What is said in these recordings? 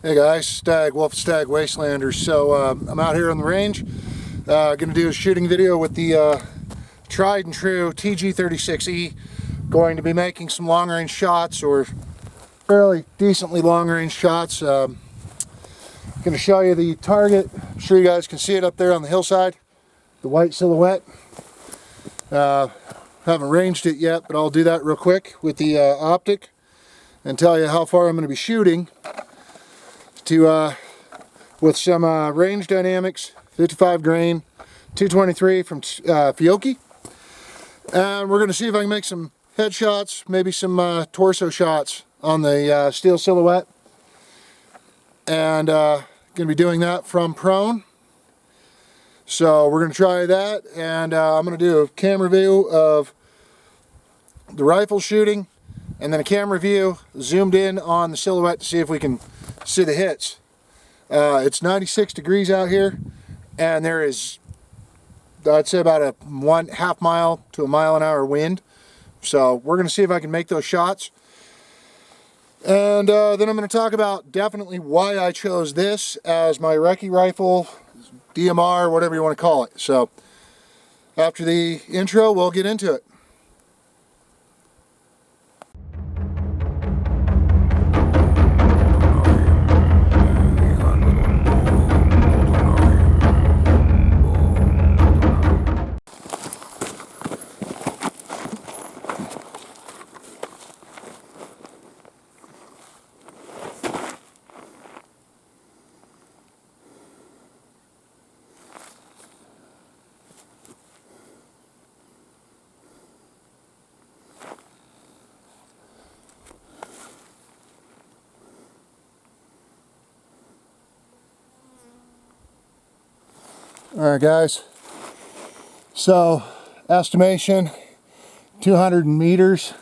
Hey guys, Stag, Stag Wastelanders. So I'm out here on the range. Going to do a shooting video with the tried and true TG36E. Going to be making some long range shots, or fairly decently long range shots. Going to show you the target. I'm sure you guys can see it up there on the hillside. The white silhouette. Haven't ranged it yet, but I'll do that real quick with the optic and tell you how far I'm going to be shooting. With some range dynamics, 55 grain, 223 from Fiocchi. And we're going to see if I can make some headshots, maybe some torso shots on the steel silhouette. And going to be doing that from prone. So we're going to try that, and I'm going to do a camera view of the rifle shooting, and then a camera view zoomed in on the silhouette to see if we can see the hits. It's 96 degrees out here, and there is, I'd say, about a 1/2 mile to 1 mile an hour wind. So we're going to see if I can make those shots. And then I'm going to talk about definitely why I chose this as my recce rifle, DMR, whatever you want to call it. So after the intro, we'll get into it. Alright guys, so estimation 200 meters.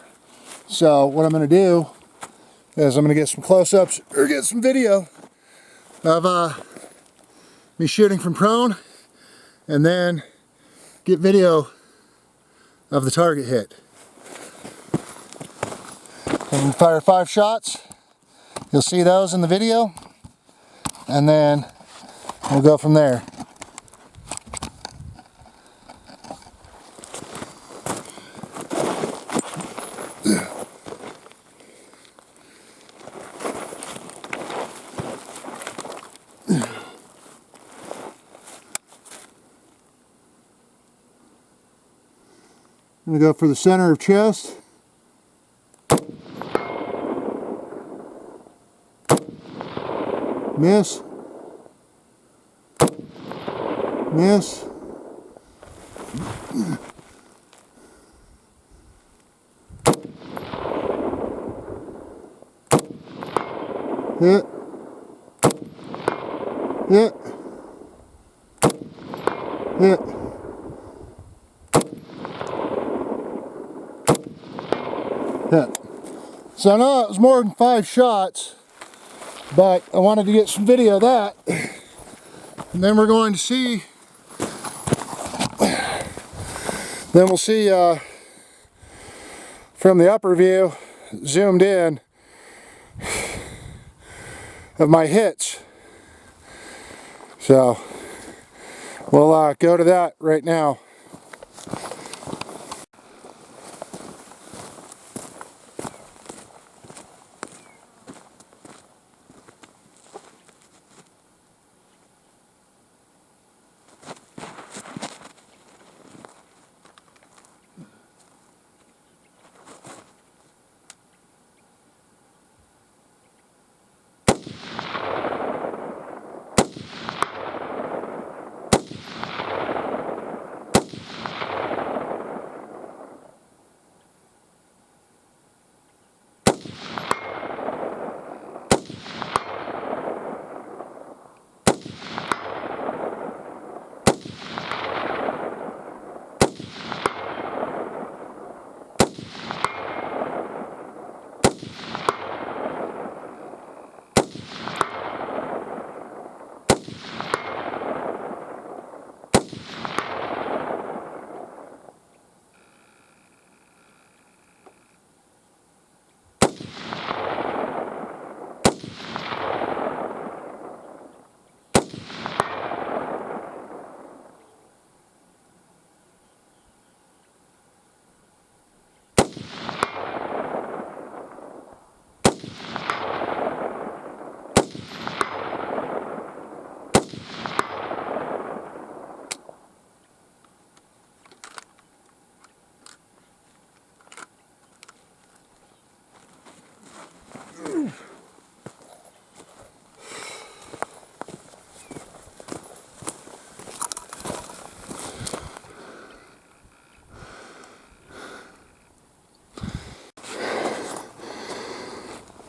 So what I'm going to do is I'm going to get some close-ups, or get some video of me shooting from prone, and then get video of the target hit. I'm going to fire 5 shots. You'll see those in the video, and then we'll go from there. I'm going to go for the center of chest. Miss. Miss. Hit. Hit. Hit. Hit. So I know it was more than 5 shots, but I wanted to get some video of that. And then we're going to see, then we'll see from the upper view, zoomed in, of my hits. So we'll go to that right now.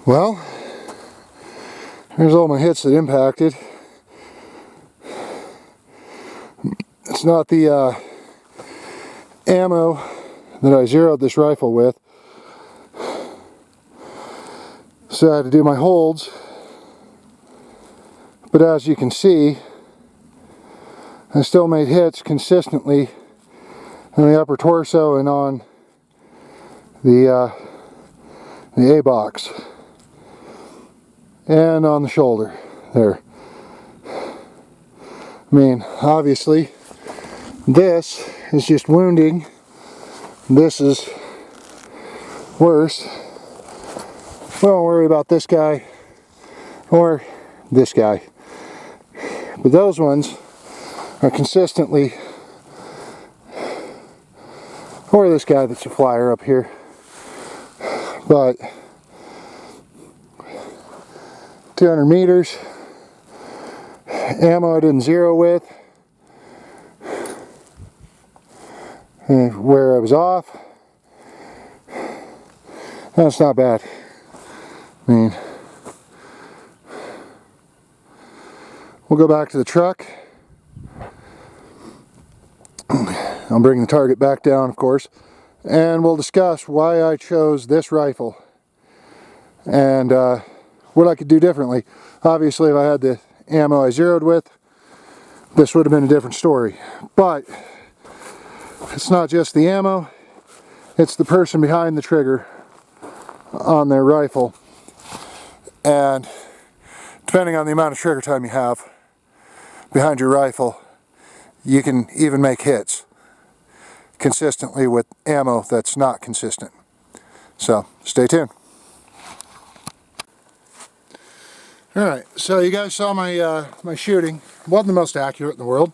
Well, here's all my hits that impacted. It's not the ammo that I zeroed this rifle with, so I had to do my holds. But as you can see, I still made hits consistently in the upper torso and on the A-box and on the shoulder there. I mean, obviously this is just wounding. This is worse. We don't worry about this guy or this guy, but those ones are consistently, or this guy that's a flyer up here. But 200 meters, ammo I didn't zero with, and where I was off, that's not bad. I mean, we'll go back to the truck. I'll bring the target back down, of course, and we'll discuss why I chose this rifle and what I could do differently. Obviously, if I had the ammo I zeroed with, this would have been a different story. But it's not just the ammo, it's the person behind the trigger on their rifle. And depending on the amount of trigger time you have behind your rifle, you can even make hits consistently with ammo that's not consistent. So stay tuned. Alright, so you guys saw my my shooting. It wasn't the most accurate in the world.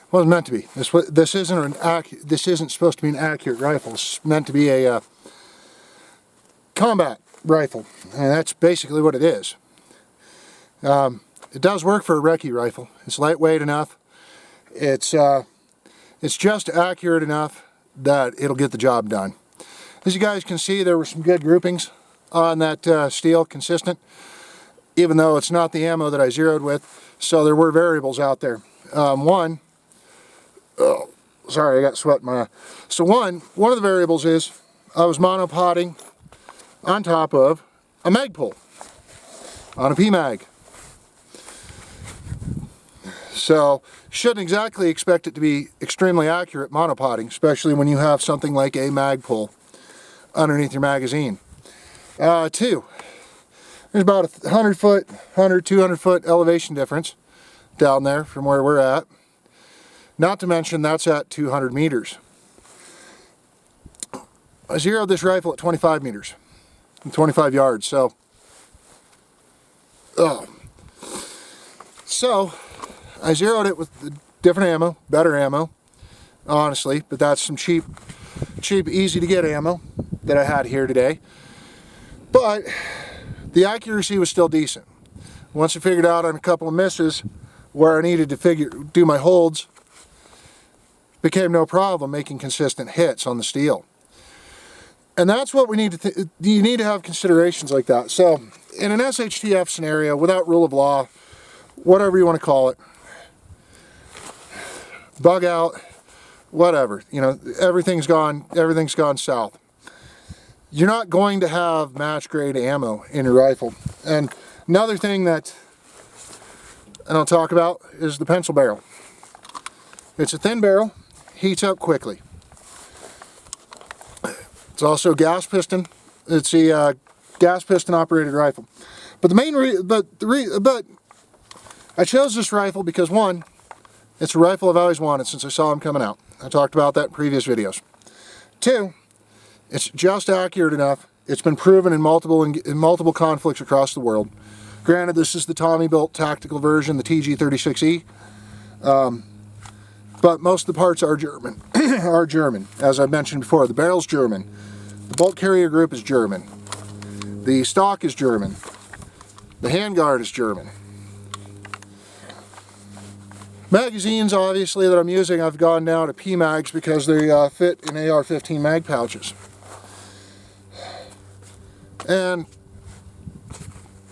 It wasn't meant to be. This isn't supposed to be an accurate rifle. It's meant to be a combat rifle, and that's basically what it is. It does work for a RECCE rifle. It's lightweight enough. It's just accurate enough that it'll get the job done. As you guys can see, there were some good groupings on that steel, consistent, even though it's not the ammo that I zeroed with. So there were variables out there. Sorry, I got sweat in my eye. So one of the variables is I was monopotting on top of a mag pull on a PMag. So shouldn't exactly expect it to be extremely accurate monopotting, especially when you have something like a mag pull underneath your magazine. Two, there's about a 200 foot elevation difference down there from where we're at. Not to mention that's at 200 meters. I zeroed this rifle at 25 meters, 25 yards, so I zeroed it with different ammo, better ammo, honestly, but that's some cheap, easy to get ammo that I had here today. But the accuracy was still decent. Once I figured out on a couple of misses where I needed to do my holds, became no problem making consistent hits on the steel. And that's what we need to you need to have considerations like that. So in an SHTF scenario, without rule of law, whatever you want to call it, bug out, whatever, you know, everything's gone south. You're not going to have match grade ammo in your rifle. And another thing that I don't talk about is the pencil barrel. It's a thin barrel, heats up quickly. It's also gas piston. It's a gas piston operated rifle. But the main but I chose this rifle because one, it's a rifle I've always wanted since I saw them coming out. I talked about that in previous videos. Two, it's just accurate enough. It's been proven in multiple conflicts across the world. Granted, this is the Tommybuilt Tactical version, the TG36E. But most of the parts are German. As I mentioned before, the barrel's German. The bolt carrier group is German. The stock is German. The handguard is German. Magazines, obviously, that I'm using, I've gone down to P-mags because they fit in AR-15 mag pouches. And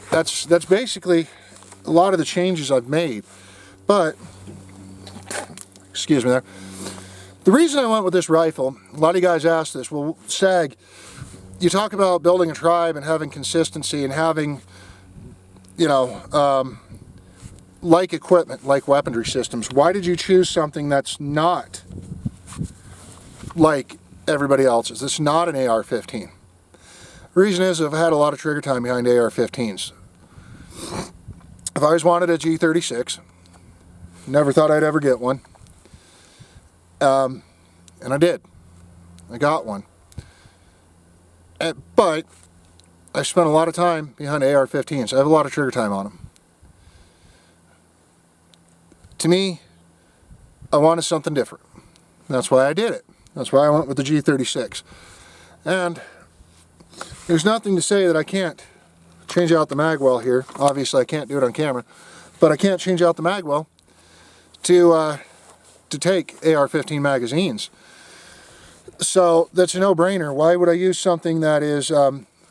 that's basically a lot of the changes I've made. But, excuse me there. The reason I went with this rifle, a lot of you guys asked this, well, Stag, you talk about building a tribe and having consistency and having, you know, like equipment, like weaponry systems. Why did you choose something that's not like everybody else's? This is not an AR-15. The reason is I've had a lot of trigger time behind AR-15s. I've always wanted a G36. Never thought I'd ever get one. And I did. I got one. But I spent a lot of time behind AR-15s. I have a lot of trigger time on them. To me, I wanted something different. That's why I did it. That's why I went with the G36. And there's nothing to say that I can't change out the mag well here. Obviously I can't do it on camera, but I can't change out the mag well to take AR-15 magazines. So that's a no-brainer. Why would I use something that is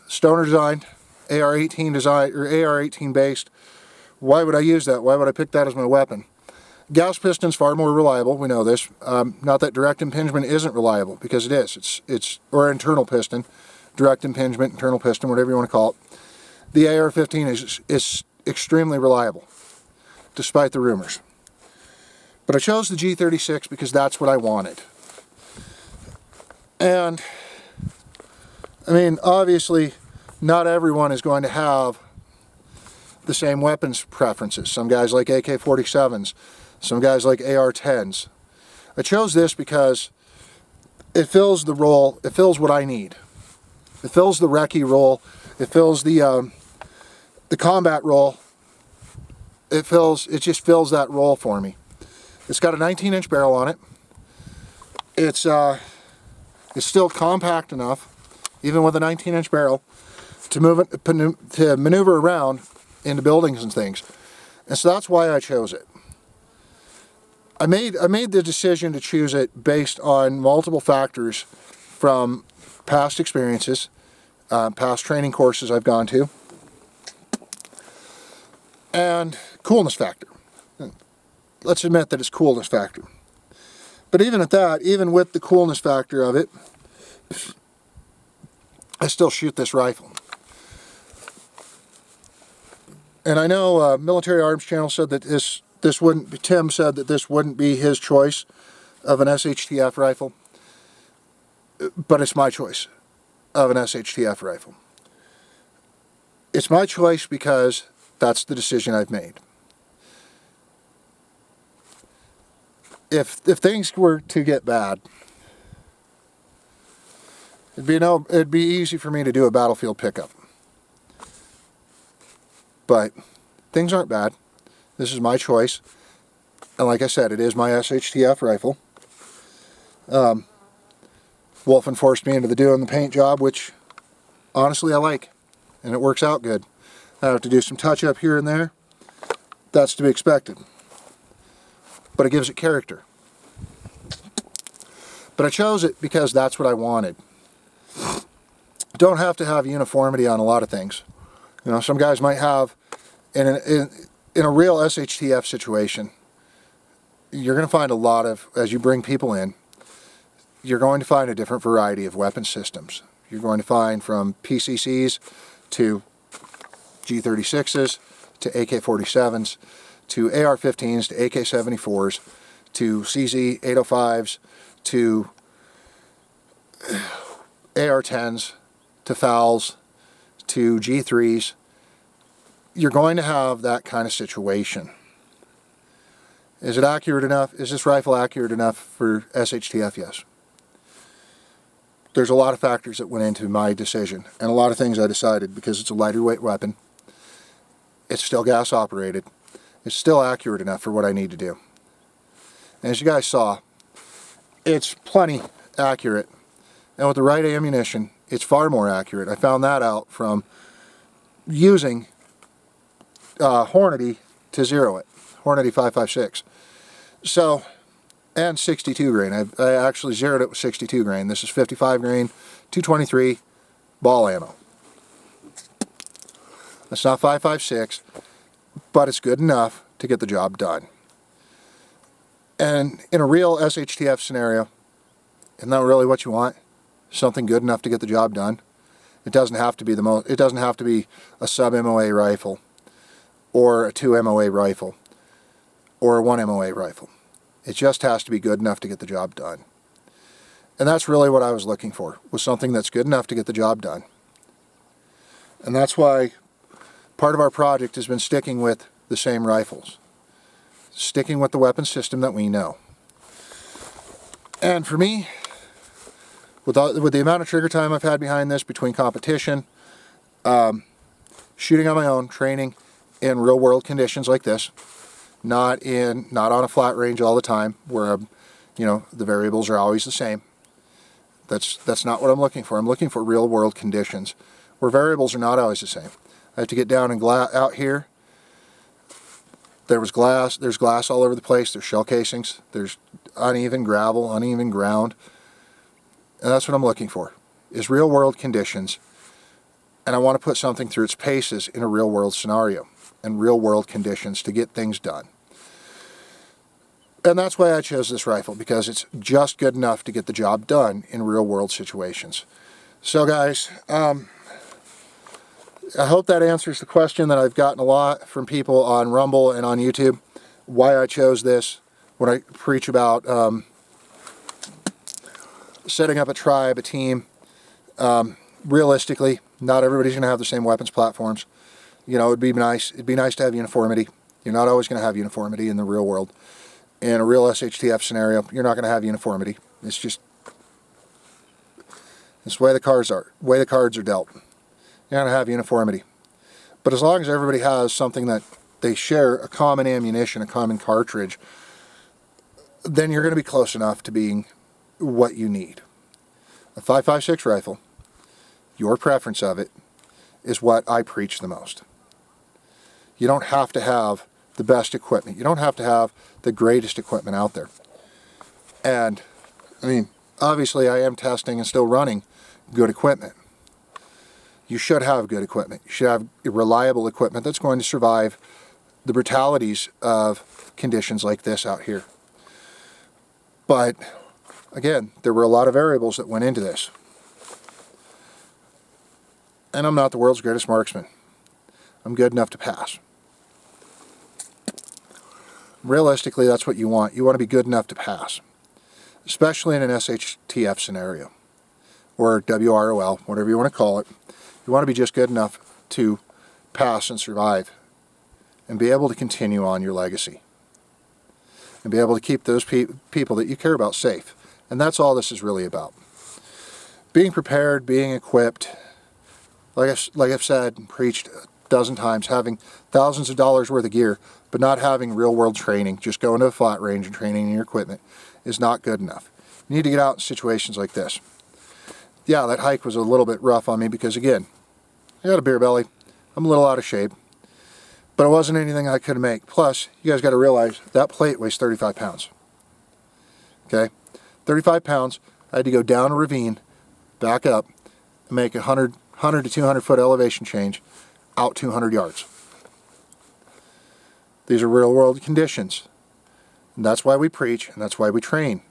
stoner designed, AR-18 design, or AR-18 based? Why would I use that? Why would I pick that as my weapon? Gas piston's far more reliable. We know this. Not that direct impingement isn't reliable, because it is. It's or internal piston, direct impingement, internal piston, whatever you want to call it. The AR-15 is extremely reliable, despite the rumors. But I chose the G36 because that's what I wanted. And, I mean, obviously, not everyone is going to have the same weapons preferences. Some guys like AK-47s. Some guys like AR-10s. I chose this because it fills the role, it fills what I need. It fills the recce role, it fills the combat role, it just fills that role for me. It's got a 19-inch barrel on it. It's still compact enough, even with a 19-inch barrel, to maneuver around into buildings and things. And so that's why I chose it. I made the decision to choose it based on multiple factors from past experiences, past training courses I've gone to, and coolness factor. Let's admit that it's coolness factor. But even at that, even with the coolness factor of it, I still shoot this rifle. And I know Military Arms Channel said that Tim said that this wouldn't be his choice of an SHTF rifle, but it's my choice of an SHTF rifle. It's my choice because that's the decision I've made. If things were to get bad, it'd be easy for me to do a battlefield pickup. But things aren't bad. This is my choice, and like I said, it is my SHTF rifle. Wolfen forced me into doing the paint job, which honestly I like, and it works out good. I have to do some touch up here and there. That's to be expected, but it gives it character. But I chose it because that's what I wanted. Don't have to have uniformity on a lot of things. You know, some guys might have in a real SHTF situation, you're going to find a lot of, as you bring people in, you're going to find a different variety of weapon systems. You're going to find from PCCs to G36s to AK-47s to AR-15s to AK-74s to CZ-805s to AR-10s to FALs to G3s. You're going to have that kind of situation. Is it accurate enough? Is this rifle accurate enough for SHTF? Yes. There's a lot of factors that went into my decision, and a lot of things I decided because it's a lighter weight weapon. It's still gas operated. It's still accurate enough for what I need to do. And as you guys saw, it's plenty accurate. And with the right ammunition, it's far more accurate. I found that out from using Hornady to zero it. Hornady 5.56. So, and 62 grain. I actually zeroed it with 62 grain. This is 55 grain, 223 ball ammo. It's not 5.56, but it's good enough to get the job done. And in a real SHTF scenario, isn't that really what you want? Something good enough to get the job done. It doesn't have to be it doesn't have to be a sub MOA rifle, or a 2 MOA rifle, or a 1 MOA rifle. It just has to be good enough to get the job done. And that's really what I was looking for, was something that's good enough to get the job done. And that's why part of our project has been sticking with the same rifles. Sticking with the weapon system that we know. And for me, with the amount of trigger time I've had behind this, between competition, shooting on my own, training in real world conditions like this, not on a flat range all the time where the variables are always the same. That's not what I'm looking for. I'm looking for real world conditions where variables are not always the same. I have to get down and out here. There's glass all over the place. There's shell casings. There's uneven gravel, uneven ground. And that's what I'm looking for, is real world conditions. And I want to put something through its paces in a real world scenario and real world conditions to get things done. And that's why I chose this rifle, because it's just good enough to get the job done in real world situations. So guys, I hope that answers the question that I've gotten a lot from people on Rumble and on YouTube, why I chose this when I preach about setting up a tribe, a team. Realistically, not everybody's going to have the same weapons platforms. It'd be nice to have uniformity. You're not always going to have uniformity in the real world. In a real SHTF scenario, you're not going to have uniformity. It's just the way the cards are. The way the cards are dealt. You're going to have uniformity. But as long as everybody has something that they share, a common ammunition, a common cartridge, then you're going to be close enough to being what you need. A 5.56 rifle, your preference of it, is what I preach the most. You don't have to have the best equipment. You don't have to have the greatest equipment out there. And, obviously I am testing and still running good equipment. You should have good equipment. You should have reliable equipment that's going to survive the brutalities of conditions like this out here. But, again, there were a lot of variables that went into this. And I'm not the world's greatest marksman. I'm good enough to pass. Realistically, that's what you want. You want to be good enough to pass. Especially in an SHTF scenario. Or WROL, whatever you want to call it. You want to be just good enough to pass and survive. And be able to continue on your legacy. And be able to keep those people that you care about safe. And that's all this is really about. Being prepared, being equipped. Like I've said and preached a dozen times, having thousands of dollars worth of gear, but not having real world training, just going to a flat range and training in your equipment, is not good enough. You need to get out in situations like this. Yeah, that hike was a little bit rough on me because, again, I got a beer belly. I'm a little out of shape. But it wasn't anything I couldn't make. Plus, you guys got to realize that plate weighs 35 pounds. Okay? 35 pounds. I had to go down a ravine, back up, and make a 100 to 200 foot elevation change out 200 yards. These are real world conditions. And that's why we preach, and that's why we train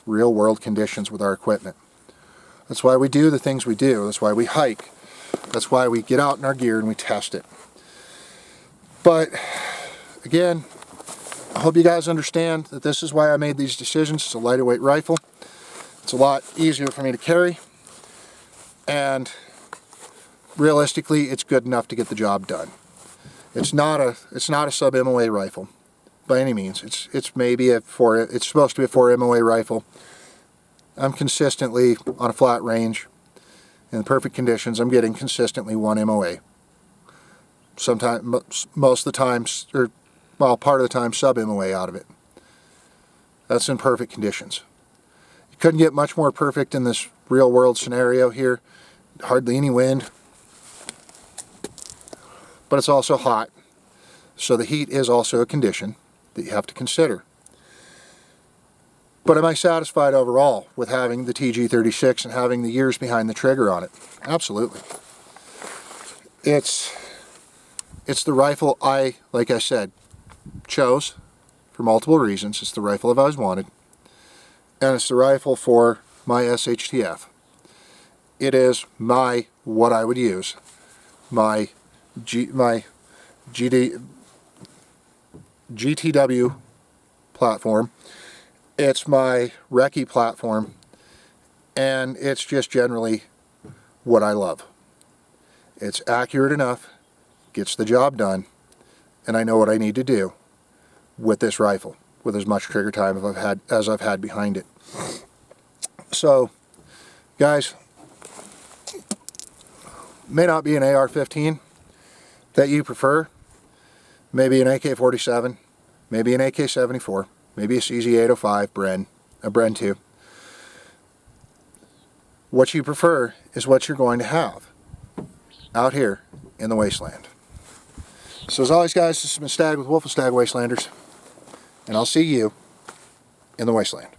real world conditions with our equipment. That's why we do the things we do. That's why we hike. That's why we get out in our gear and we test it. But, again, I hope you guys understand that this is why I made these decisions. It's a lighter weight rifle. It's a lot easier for me to carry. And realistically, it's good enough to get the job done. It's not a sub MOA rifle by any means. It's supposed to be a 4 MOA rifle. I'm consistently on a flat range in perfect conditions. I'm getting consistently 1 MOA. Sometimes, most of the time, part of the time, sub MOA out of it. That's in perfect conditions. You couldn't get much more perfect in this real world scenario here. Hardly any wind. but it's also hot. So the heat is also a condition that you have to consider. But am I satisfied overall with having the TG36 and having the years behind the trigger on it? Absolutely. It's the rifle I, like I said, chose for multiple reasons. It's the rifle I've always wanted. And it's the rifle for my SHTF. It is what I would use. My GTW platform. It's my RECCE platform, and it's just generally what I love. It's accurate enough, gets the job done, and I know what I need to do with this rifle, with as much trigger time as I've had behind it. So, guys, may not be an AR-15 that you prefer, maybe an AK-47, maybe an AK-74, maybe a CZ-805 Bren, a Bren 2. What you prefer is what you're going to have out here in the wasteland. So as always, guys, this has been Stag with Wolf of Stag Wastelanders, and I'll see you in the wasteland.